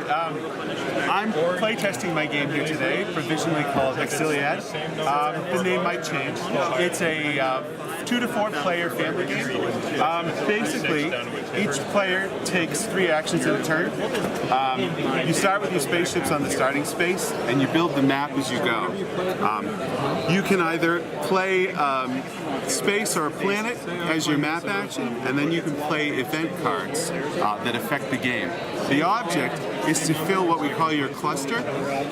I'm playtesting my game here today, provisionally called Hexiliad. The name might change. It's a 2 to 4 player family game. Basically, each player takes 3 actions in a turn. You start with your spaceships on the starting space, and you build the map as you go. You can either play space or a planet as your map action, and then you can play event cards that affect the game. The object is to fill what we call your cluster.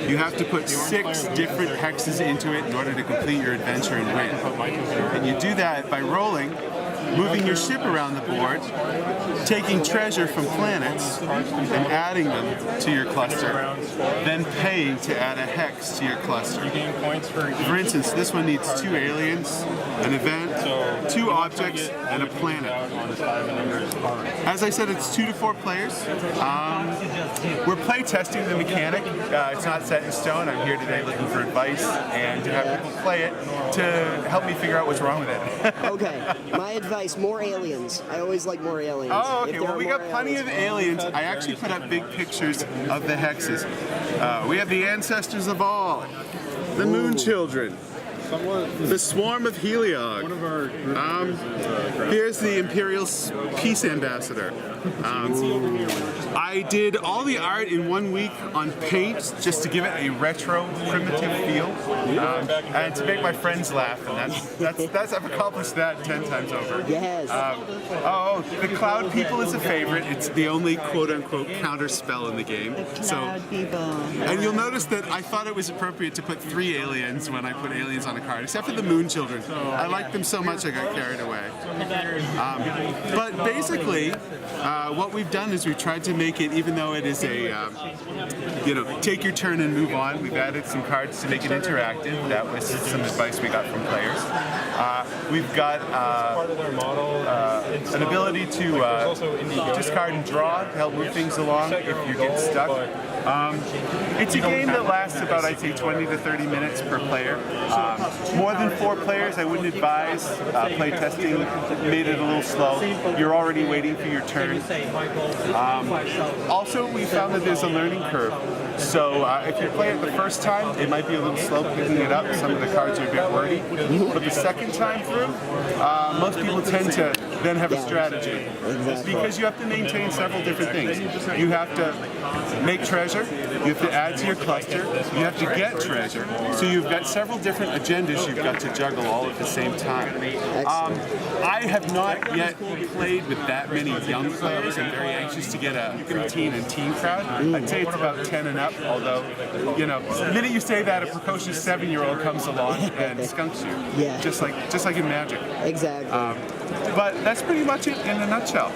You have to put 6 different hexes into it in order to complete your adventure and win. And you do that by rolling, moving your ship around the board, taking treasure from planets and adding them to your cluster, then paying to add a hex to your cluster. For instance, this one needs 2 aliens, an event, 2 objects, and a planet. As I said, it's 2 to 4 players. We're play testing the mechanic. It's not set in stone. I'm here today looking for advice and to have people play it to help me figure out what's wrong with it. Okay, my advice, more aliens. I always like more aliens. Oh, okay, well we got plenty of aliens. I actually put up big pictures of the hexes. We have the ancestors of all, the moon children, the swarm of Heliog. Here's the Imperial Peace Ambassador. I did all the art in 1 week on paint just to give it a retro, primitive feel, and to make my friends laugh. And that's I've accomplished that 10 times over. Yes. Oh, the Cloud People is a favorite. It's the only quote-unquote counter spell in the game. Cloud People. And you'll notice that I thought it was appropriate to put 3 aliens when I put aliens on a card, except for the Moon Children. I liked them so much I got carried away. But basically, what we've done is we've tried to make it, even though it is a, take your turn and move on, we've added some cards to make it interactive. That was some advice we got from players. We've got an ability to discard and draw to help move things along if you get stuck. It's a game that lasts about, I'd say, 20 to 30 minutes per player. More than 4 players, I wouldn't advise. Play testing made it a little slow. You're already waiting for your turn. Also, we found that there's a learning curve. So if you play it the first time, it might be a little slow picking it up. Some of the cards are a bit wordy. But the second time through, most people tend to then have a strategy. Because you have to maintain several different things. You have to make treasure, you have to add to your cluster, you have to get treasure. So you've got several different agendas you've got to juggle all at the same time. I have not yet played with that many young players. I'm very anxious to get a preteen and teen crowd. I'd say it's about 10 and up, although, the minute you say that, a precocious 7-year-old comes along and skunks you. Yeah. Just like in Magic. Exactly. But that's pretty much it in a nutshell.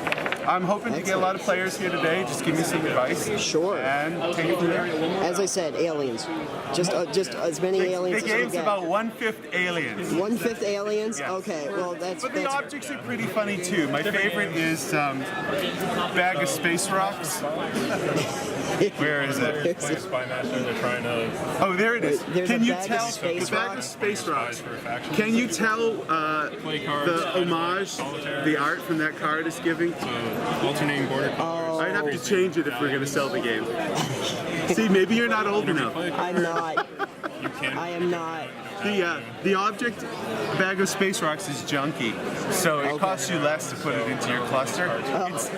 I'm hoping to get a lot of players here today. Just give me some advice. Sure. And take it from there. As I said, aliens. Just as many aliens The as we game's get. about 1/5 aliens. 1/5 aliens? Yes. Okay, well But the objects are pretty funny too. My favorite is bag of space rocks. Where is it? Oh, there it is. Can you tell the bag of space rocks? Can you tell the homage the art from that card is giving? Alternating border colors. I'd have to change it if we're going to sell the game. See, maybe you're not old enough. I'm not. You can. I am not. The object bag of space rocks is junky, so it costs you less to put it into your cluster.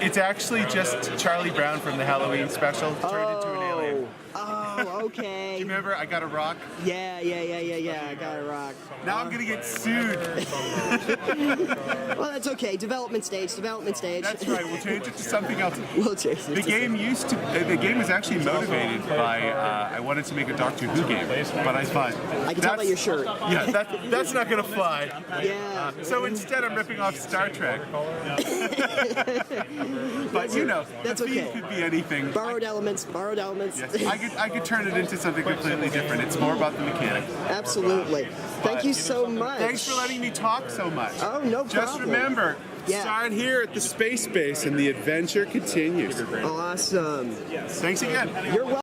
It's actually just Charlie Brown from the Halloween special turned into an alien. Oh, okay. Do you remember I Got a Rock? Yeah, I got a rock. Now I'm gonna get sued. Well, that's okay. Development stage. That's right. We'll change it to something else. We'll change it. The game was actually motivated by I wanted to make a Doctor Who game, but I thought I can tell by your shirt. Yeah, that's not gonna fly. Yeah. So instead, I'm ripping off Star Trek. But That's the theme okay. could be anything. Borrowed elements. Yes, I could turn it into something completely different. It's more about the mechanic. Absolutely. Thank you so much. Thanks for letting me talk so much. Oh, no problem. Just remember, start here at the space base and the adventure continues. Awesome. Thanks again. You're welcome.